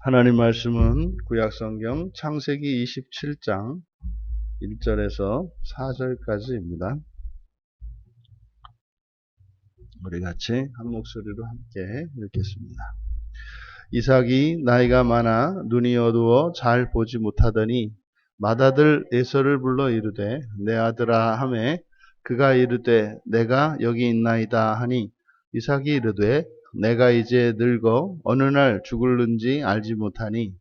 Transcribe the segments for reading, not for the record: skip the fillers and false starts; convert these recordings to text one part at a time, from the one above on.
하나님 말씀은 구약성경 창세기 27장 1절에서 4절까지입니다. 우리 같이 한 목소리로 함께 읽겠습니다. 이삭이 나이가 많아 눈이 어두워 잘 보지 못하더니 맏아들 에서를 불러 이르되 내 아들아 하매 그가 이르되 내가 여기 있나이다 하니 이삭이 이르되 내가 이제 늙어 어느 날 죽을는지 알지 못하니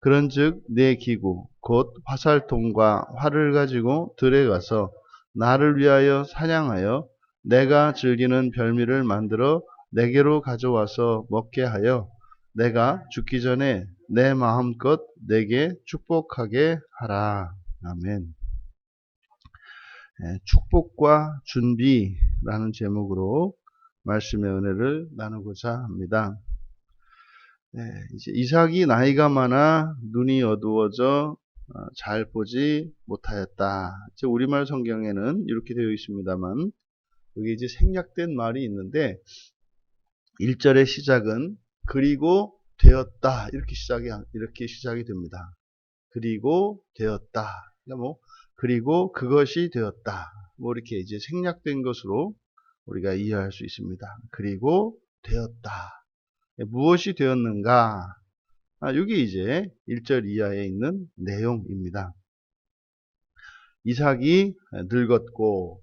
그런즉 내 기구 곧 화살통과 활을 가지고 들에 가서 나를 위하여 사냥하여 내가 즐기는 별미를 만들어 내게로 가져와서 먹게 하여 내가 죽기 전에 내 마음껏 내게 축복하게 하라. 아멘. 축복과 준비라는 제목으로 말씀의 은혜를 나누고자 합니다. 이제 이삭이 나이가 많아 눈이 어두워져 잘 보지 못하였다. 이제 우리말 성경에는 이렇게 되어 있습니다만 여기 이제 생략된 말이 있는데 1절의 시작은 그리고 되었다 이렇게 시작이 됩니다. 그리고 되었다. 그러니까 그리고 그것이 되었다. 이렇게 이제 생략된 것으로 우리가 이해할 수 있습니다. 그리고 되었다. 무엇이 되었는가? 이게 이제 1절 이하에 있는 내용입니다. 이삭이 늙었고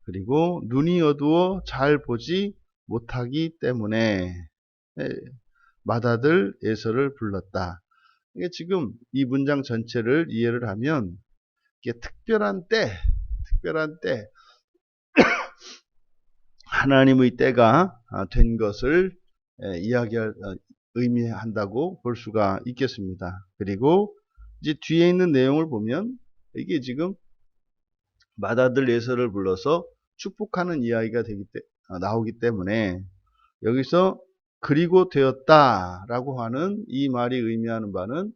그리고 눈이 어두워 잘 보지 못하기 때문에 맏아들 에서를 불렀다. 이게 지금 이 문장 전체를 이해를 하면 이게 특별한 때 하나님의 때가 된 것을 의미한다고 볼 수가 있겠습니다. 그리고 이제 뒤에 있는 내용을 보면 이게 지금 맏아들 에서를 불러서 축복하는 이야기가 나오기 때문에 여기서 그리고 되었다라고 하는 이 말이 의미하는 바는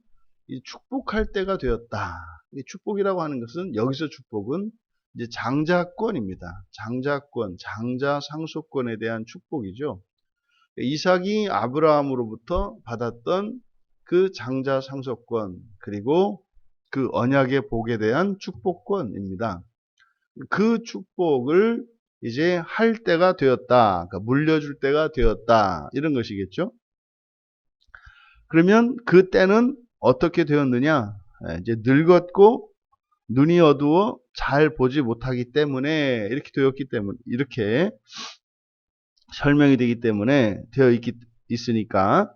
이 축복할 때가 되었다. 이 축복이라고 하는 것은 여기서 축복은 이제 장자권입니다. 장자권, 장자 상속권에 대한 축복이죠. 이삭이 아브라함으로부터 받았던 그 장자 상속권 그리고 그 언약의 복에 대한 축복권입니다. 그 축복을 이제 할 때가 되었다. 그러니까 물려줄 때가 되었다. 이런 것이겠죠. 그러면 그 때는 어떻게 되었느냐? 이제 늙었고 눈이 어두워 잘 보지 못하기 때문에 이렇게 되었기 때문에 이렇게 설명이 되기 때문에 되어 있으니까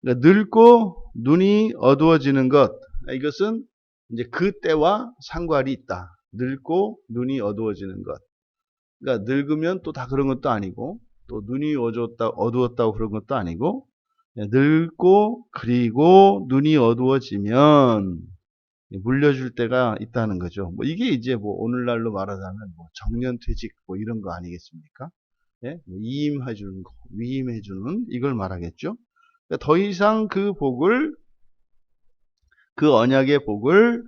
그러니까 늙고 눈이 어두워지는 것 이것은 이제 그 때와 상관이 있다. 늙고 눈이 어두워지는 것. 그러니까 늙으면 또 다 그런 것도 아니고 또 눈이 어두웠다고 그런 것도 아니고 늙고 그리고 눈이 어두워지면 물려줄 때가 있다는 거죠. 이게 이제 오늘날로 말하자면 정년퇴직 이런 거 아니겠습니까? 예? 이임해주는 거, 위임해주는 이걸 말하겠죠. 그러니까 더 이상 그 언약의 복을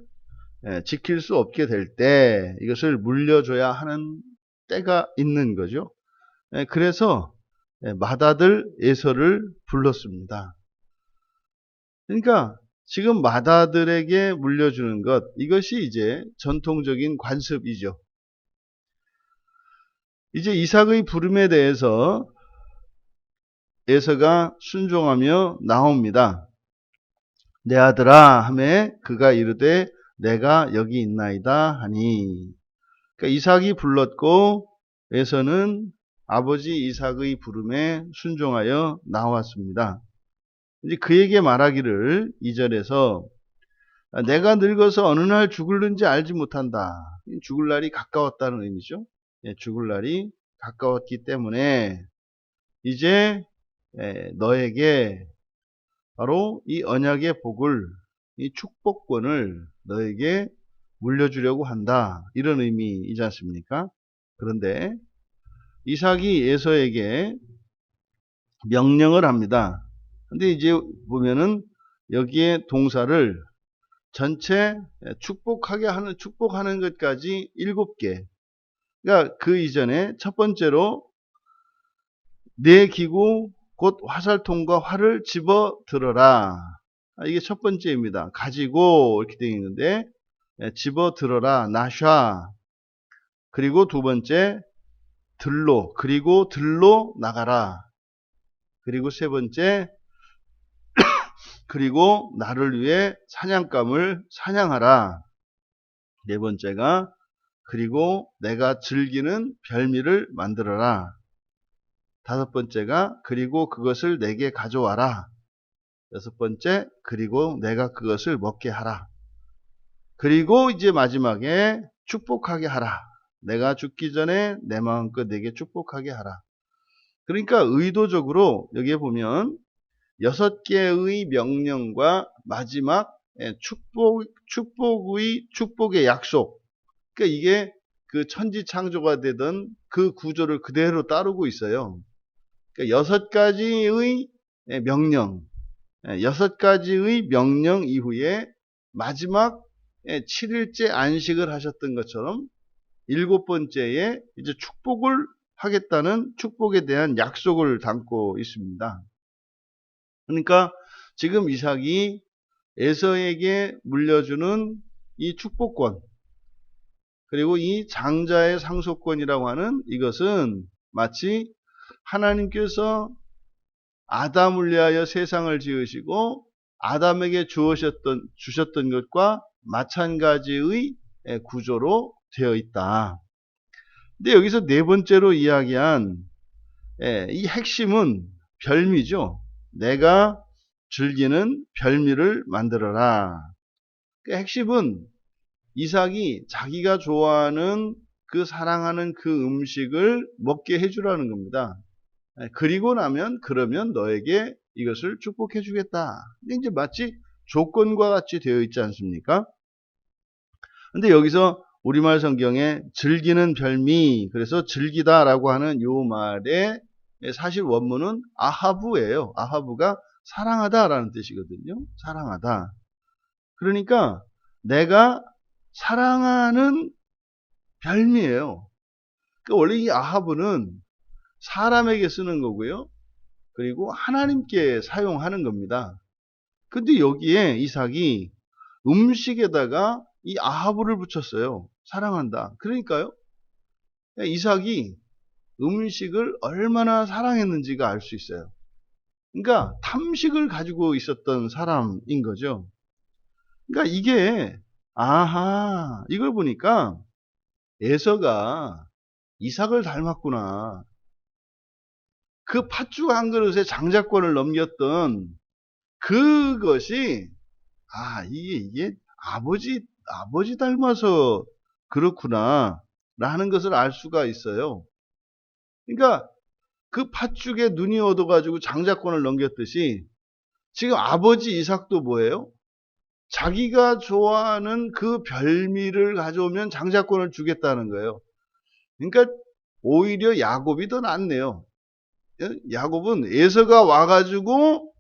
지킬 수 없게 될 때 이것을 물려줘야 하는 때가 있는 거죠. 그래서 맏아들 에서를 불렀습니다. 그러니까 지금 맏아들에게 물려주는 것 이것이 이제 전통적인 관습이죠. 이제 이삭의 부름에 대해서 에서가 순종하며 나옵니다. 내 아들아 하매 그가 이르되 내가 여기 있나이다 하니 그러니까 이삭이 불렀고 에서는 아버지 이삭의 부름에 순종하여 나왔습니다. 이제 그에게 말하기를 2절에서 내가 늙어서 어느 날 죽을는지 알지 못한다. 죽을 날이 가까웠다는 의미죠. 죽을 날이 가까웠기 때문에 이제 너에게 바로 이 언약의 복을 이 축복권을 너에게 물려주려고 한다. 이런 의미이지 않습니까? 그런데 이삭이 에서에게 명령을 합니다. 근데 이제 보면은 여기에 동사를 전체 축복하는 것까지 7개. 그러니까 그 이전에 첫 번째로 내 기구 곧 화살통과 활을 집어 들어라. 이게 첫 번째입니다. 가지고 이렇게 되어 있는데 집어 들어라. 나샤. 그리고 두 번째 들로. 그리고 들로 나가라. 그리고 세 번째 그리고 나를 위해 사냥감을 사냥하라. 네 번째가 그리고 내가 즐기는 별미를 만들어라. 다섯 번째가 그리고 그것을 내게 가져와라. 여섯 번째 그리고 내가 그것을 먹게 하라. 그리고 이제 마지막에 축복하게 하라. 내가 죽기 전에 내 마음껏 내게 축복하게 하라. 그러니까 의도적으로 여기에 보면 6개의 명령과 마지막 축복의 약속. 그러니까 이게 그 천지 창조가 되던 그 구조를 그대로 따르고 있어요. 그러니까 6가지의 명령, 6가지의 명령 이후에 마지막 7일째 안식을 하셨던 것처럼 7번째에 이제 축복을 하겠다는 축복에 대한 약속을 담고 있습니다. 그러니까 지금 이삭이 에서에게 물려주는 이 축복권, 그리고 이 장자의 상속권이라고 하는 이것은 마치 하나님께서 아담을 위하여 세상을 지으시고 아담에게 주셨던 것과 마찬가지의 구조로 되어 있다. 근데 여기서 네 번째로 이야기한 이 핵심은 별미죠. 내가 즐기는 별미를 만들어라. 그 핵심은 이삭이 자기가 좋아하는 그 사랑하는 그 음식을 먹게 해주라는 겁니다. 그리고 나면 그러면 너에게 이것을 축복해 주겠다. 근데 이제 마치 조건과 같이 되어 있지 않습니까? 근데 여기서 우리말 성경에 즐기는 별미, 그래서 즐기다라고 하는 요 말의 사실 원문은 아하부예요. 아하부가 사랑하다라는 뜻이거든요. 사랑하다. 그러니까 내가 사랑하는 별미예요. 그러니까 원래 이 아하부는 사람에게 쓰는 거고요. 그리고 하나님께 사용하는 겁니다. 근데 여기에 이삭이 음식에다가 이 아하부를 붙였어요. 사랑한다. 그러니까요. 이삭이 음식을 얼마나 사랑했는지가 알 수 있어요. 그러니까 탐식을 가지고 있었던 사람인 거죠. 그러니까 이게 아하, 이걸 보니까 에서가 이삭을 닮았구나. 그 팥죽 한 그릇에 장자권을 넘겼던 그것이 이게 아버지 닮아서 그렇구나 라는 것을 알 수가 있어요. 그러니까 그 팥죽에 눈이 얻어가지고 장자권을 넘겼듯이 지금 아버지 이삭도 뭐예요? 자기가 좋아하는 그 별미를 가져오면 장자권을 주겠다는 거예요. 그러니까 오히려 야곱이 더 낫네요. 야곱은 에서가 와가지고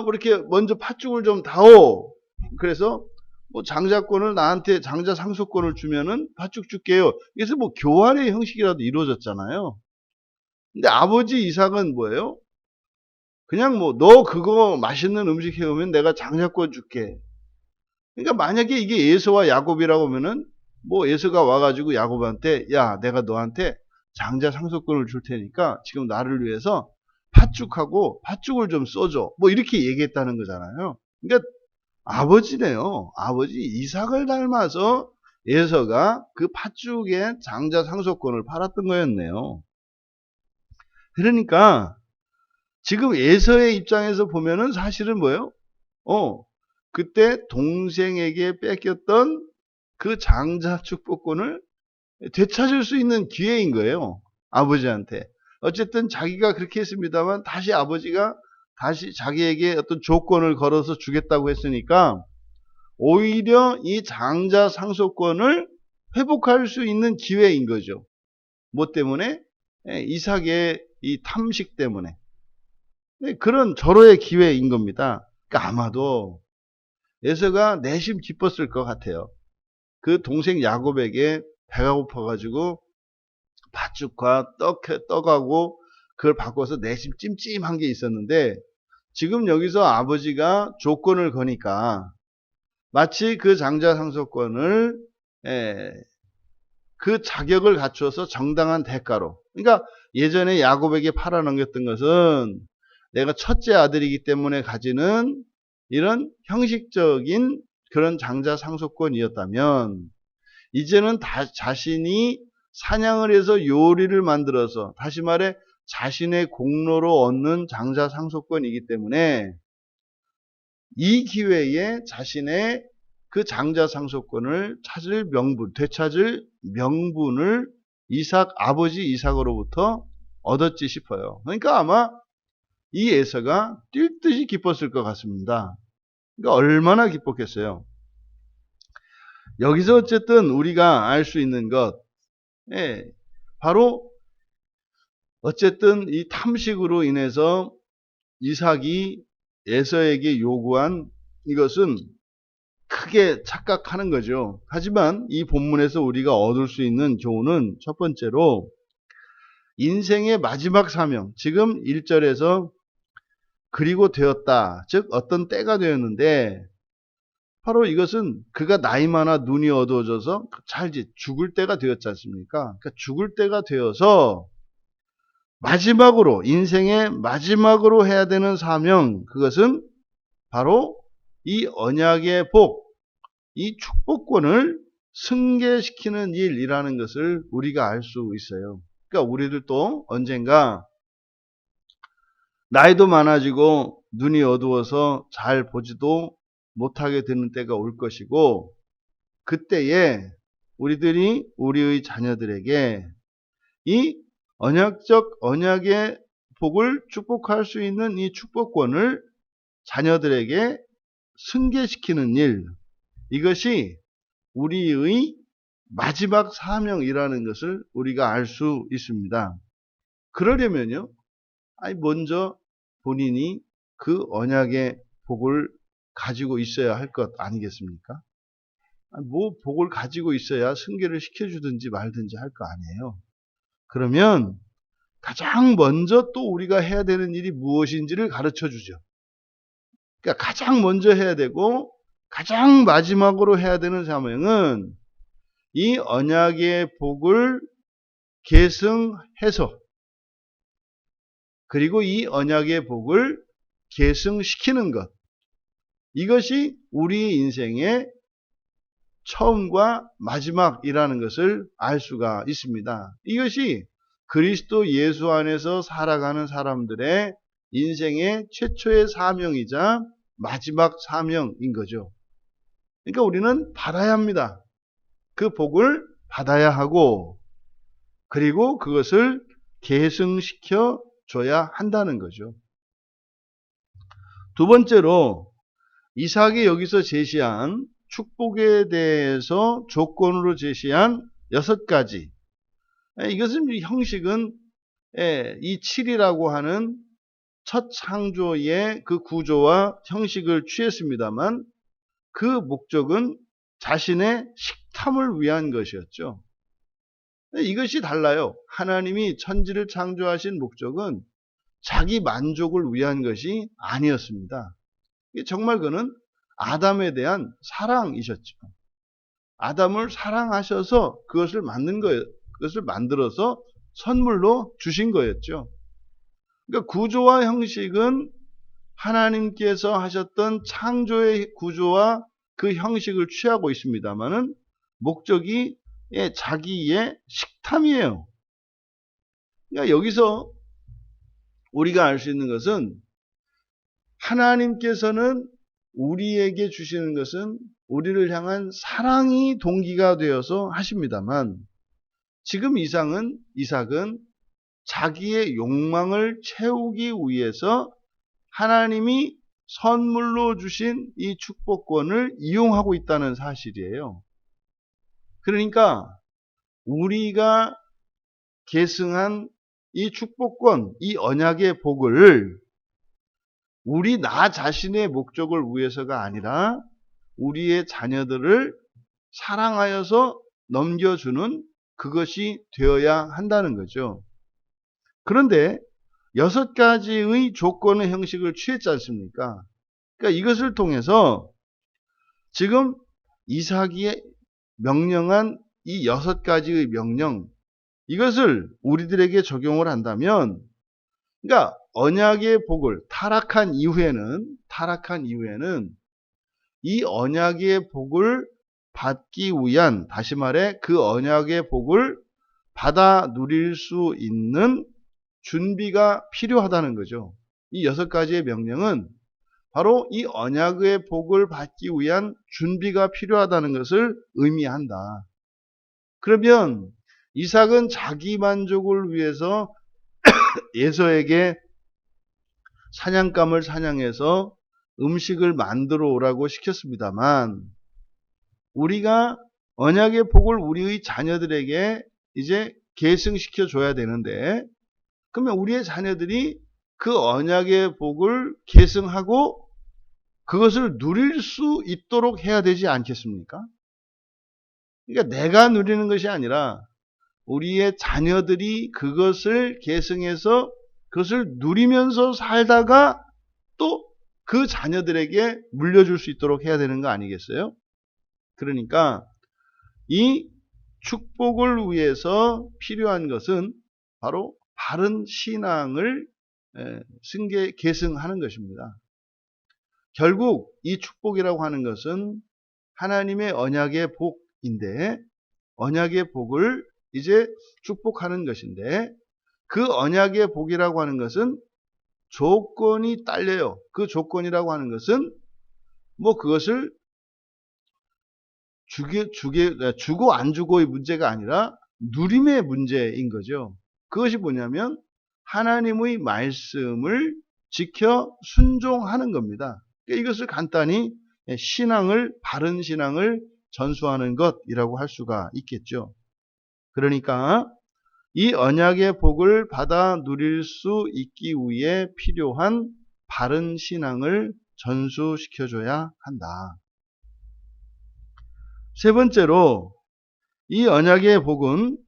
그렇게 먼저 팥죽을 좀 다오. 그래서 뭐 장자권을 나한테 장자 상속권을 주면은 팥죽 줄게요. 그래서 뭐 교환의 형식이라도 이루어졌잖아요. 근데 아버지 이삭은 뭐예요? 그냥 뭐 너 그거 맛있는 음식 해오면 내가 장자권 줄게. 그러니까 만약에 이게 에서와 야곱이라고 하면은 뭐 에서가 와가지고 야곱한테 야 내가 너한테 장자 상속권을 줄 테니까 지금 나를 위해서 팥죽을 좀 써줘. 뭐 이렇게 얘기했다는 거잖아요. 그러니까 아버지네요. 아버지 이삭을 닮아서 에서가 그 팥죽의 장자 상속권을 팔았던 거였네요. 그러니까 지금 에서의 입장에서 보면은 사실은 뭐예요? 그때 동생에게 뺏겼던 그 장자 축복권을 되찾을 수 있는 기회인 거예요. 아버지한테. 어쨌든 자기가 그렇게 했습니다만 다시 아버지가 다시 자기에게 어떤 조건을 걸어서 주겠다고 했으니까 오히려 이 장자 상속권을 회복할 수 있는 기회인 거죠. 뭐 때문에? 이삭의 이 탐식 때문에. 그런 절호의 기회인 겁니다. 그러니까 아마도 에서가 내심 기뻤을 것 같아요. 그 동생 야곱에게 배가 고파가지고 팥죽과 떡하고 그걸 바꿔서 내심 찜찜한 게 있었는데 지금 여기서 아버지가 조건을 거니까 마치 그 장자상속권을 그 자격을 갖추어서 정당한 대가로, 그러니까 예전에 야곱에게 팔아넘겼던 것은 내가 첫째 아들이기 때문에 가지는 이런 형식적인 그런 장자상속권이었다면 이제는 자신이 사냥을 해서 요리를 만들어서, 다시 말해 자신의 공로로 얻는 장자상속권이기 때문에 이 기회에 자신의 그 장자상속권을 되찾을 명분을 아버지 이삭으로부터 얻었지 싶어요. 그러니까 아마 이 에서가 뛸 듯이 기뻤을 것 같습니다. 그러니까 얼마나 기뻤겠어요. 여기서 어쨌든 우리가 알 수 있는 것, 바로 어쨌든 이 탐식으로 인해서 이삭이 에서에게 요구한 이것은 크게 착각하는 거죠. 하지만 이 본문에서 우리가 얻을 수 있는 교훈은 첫 번째로 인생의 마지막 사명, 지금 1절에서 그리고 되었다, 즉 어떤 때가 되었는데 바로 이것은 그가 나이 많아 눈이 어두워져서 잘 이제 죽을 때가 되었지 않습니까? 그러니까 죽을 때가 되어서 마지막으로, 인생의 마지막으로 해야 되는 사명, 그것은 바로 이 언약의 복, 이 축복권을 승계시키는 일이라는 것을 우리가 알 수 있어요. 그러니까 우리들도 언젠가 나이도 많아지고 눈이 어두워서 잘 보지도 못하게 되는 때가 올 것이고, 그때에 우리들이 우리의 자녀들에게 이 언약의 복을 축복할 수 있는 이 축복권을 자녀들에게 승계시키는 일, 이것이 우리의 마지막 사명이라는 것을 우리가 알 수 있습니다. 그러려면요, 먼저 본인이 그 언약의 복을 가지고 있어야 할 것 아니겠습니까? 뭐 복을 가지고 있어야 승계를 시켜주든지 말든지 할 거 아니에요. 그러면 가장 먼저 또 우리가 해야 되는 일이 무엇인지를 가르쳐 주죠. 그러니까 가장 먼저 해야 되고 가장 마지막으로 해야 되는 사명은 이 언약의 복을 계승해서, 그리고 이 언약의 복을 계승시키는 것, 이것이 우리 인생의 처음과 마지막이라는 것을 알 수가 있습니다. 이것이 그리스도 예수 안에서 살아가는 사람들의 인생의 최초의 사명이자 마지막 사명인 거죠. 그러니까 우리는 받아야 합니다. 그 복을 받아야 하고, 그리고 그것을 계승시켜 줘야 한다는 거죠. 두 번째로 이삭이 여기서 제시한 축복에 대해서 조건으로 제시한 6가지. 이것은 형식은 이 7이라고 하는 첫 창조의 그 구조와 형식을 취했습니다만 그 목적은 자신의 식탐을 위한 것이었죠. 이것이 달라요. 하나님이 천지를 창조하신 목적은 자기 만족을 위한 것이 아니었습니다. 정말 그는 아담에 대한 사랑이셨죠. 아담을 사랑하셔서 그것을 만든 거예요. 그것을 만들어서 선물로 주신 거였죠. 그러니까 구조와 형식은 하나님께서 하셨던 창조의 구조와 그 형식을 취하고 있습니다만은 목적이 자기의 식탐이에요. 그러니까 여기서 우리가 알 수 있는 것은 하나님께서는 우리에게 주시는 것은 우리를 향한 사랑이 동기가 되어서 하십니다만 지금 이삭은 자기의 욕망을 채우기 위해서 하나님이 선물로 주신 이 축복권을 이용하고 있다는 사실이에요. 그러니까 우리가 계승한 이 축복권, 이 언약의 복을 나 자신의 목적을 위해서가 아니라 우리의 자녀들을 사랑하여서 넘겨주는 그것이 되어야 한다는 거죠. 그런데 6가지의 조건의 형식을 취했지 않습니까? 그러니까 이것을 통해서 지금 이삭이 명령한 이 6가지의 명령, 이것을 우리들에게 적용을 한다면, 그러니까 언약의 복을 타락한 이후에는 이 언약의 복을 받기 위한, 다시 말해 그 언약의 복을 받아 누릴 수 있는 준비가 필요하다는 거죠. 이 6가지의 명령은 바로 이 언약의 복을 받기 위한 준비가 필요하다는 것을 의미한다. 그러면 이삭은 자기 만족을 위해서 에서에게 사냥감을 사냥해서 음식을 만들어 오라고 시켰습니다만, 우리가 언약의 복을 우리의 자녀들에게 이제 계승시켜 줘야 되는데, 그러면 우리의 자녀들이 그 언약의 복을 계승하고 그것을 누릴 수 있도록 해야 되지 않겠습니까? 그러니까 내가 누리는 것이 아니라 우리의 자녀들이 그것을 계승해서 그것을 누리면서 살다가 또 그 자녀들에게 물려줄 수 있도록 해야 되는 거 아니겠어요? 그러니까 이 축복을 위해서 필요한 것은 바로 바른 신앙을 계승하는 것입니다. 결국 이 축복이라고 하는 것은 하나님의 언약의 복인데, 언약의 복을 이제 축복하는 것인데, 그 언약의 복이라고 하는 것은 조건이 딸려요. 그 조건이라고 하는 것은 뭐 그것을 주고 안 주고의 문제가 아니라 누림의 문제인 거죠. 그것이 뭐냐면 하나님의 말씀을 지켜 순종하는 겁니다. 그러니까 이것을 간단히 바른 신앙을 전수하는 것이라고 할 수가 있겠죠. 그러니까 이 언약의 복을 받아 누릴 수 있기 위해 필요한 바른 신앙을 전수시켜줘야 한다. 세 번째로, 이 언약의 복은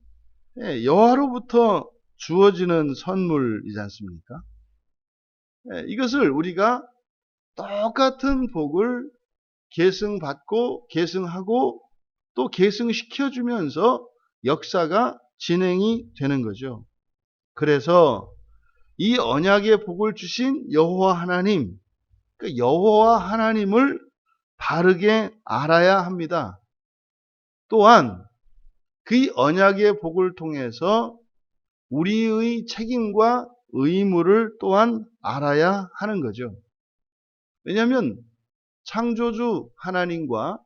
여호와로부터 주어지는 선물이지 않습니까? 이것을 우리가 똑같은 복을 계승받고 계승하고 또 계승시켜주면서 역사가 진행이 되는 거죠. 그래서 이 언약의 복을 주신 여호와 하나님, 그 여호와 하나님을 바르게 알아야 합니다. 또한 그 언약의 복을 통해서 우리의 책임과 의무를 또한 알아야 하는 거죠. 왜냐하면 창조주 하나님과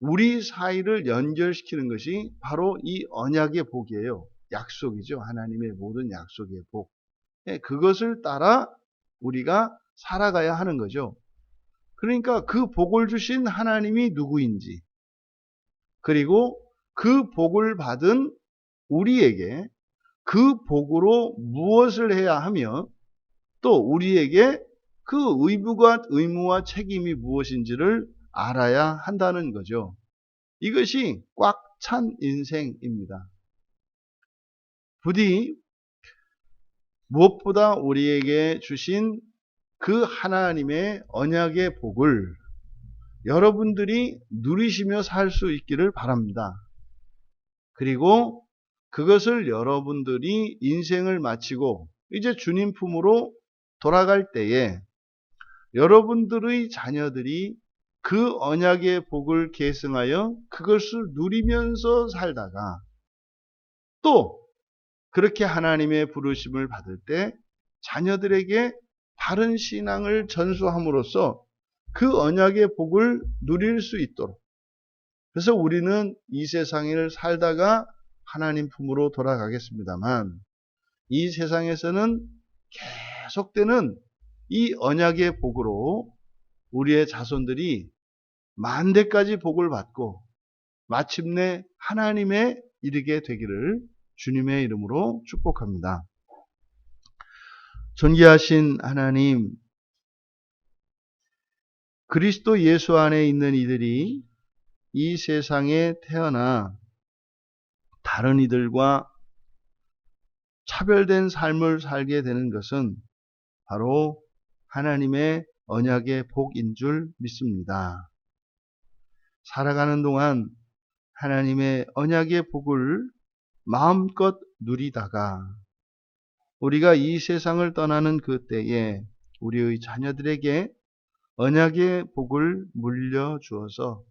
우리 사이를 연결시키는 것이 바로 이 언약의 복이에요. 약속이죠. 하나님의 모든 약속의 복. 그것을 따라 우리가 살아가야 하는 거죠. 그러니까 그 복을 주신 하나님이 누구인지, 그리고 그 복을 받은 우리에게 그 복으로 무엇을 해야 하며, 또 우리에게 그 의무와 책임이 무엇인지를 알아야 한다는 거죠. 이것이 꽉 찬 인생입니다. 부디 무엇보다 우리에게 주신 그 하나님의 언약의 복을 여러분들이 누리시며 살 수 있기를 바랍니다. 그리고 그것을 여러분들이 인생을 마치고 이제 주님 품으로 돌아갈 때에 여러분들의 자녀들이 그 언약의 복을 계승하여 그것을 누리면서 살다가 또 그렇게 하나님의 부르심을 받을 때 자녀들에게 바른 신앙을 전수함으로써 그 언약의 복을 누릴 수 있도록, 그래서 우리는 이 세상을 살다가 하나님 품으로 돌아가겠습니다만 이 세상에서는 계속되는 이 언약의 복으로 우리의 자손들이 만대까지 복을 받고 마침내 하나님에 이르게 되기를 주님의 이름으로 축복합니다. 존귀하신 하나님, 그리스도 예수 안에 있는 이들이 이 세상에 태어나 다른 이들과 차별된 삶을 살게 되는 것은 바로 하나님의 언약의 복인 줄 믿습니다. 살아가는 동안 하나님의 언약의 복을 마음껏 누리다가 우리가 이 세상을 떠나는 그 때에 우리의 자녀들에게 언약의 복을 물려주어서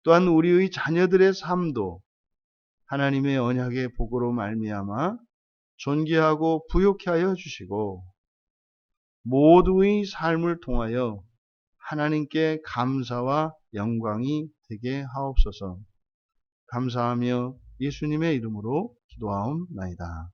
또한 우리의 자녀들의 삶도 하나님의 언약의 복으로 말미암아 존귀하고 부요케 하여 주시고 모두의 삶을 통하여 하나님께 감사와 영광이 되게 하옵소서. 감사하며 예수님의 이름으로 기도하옵나이다.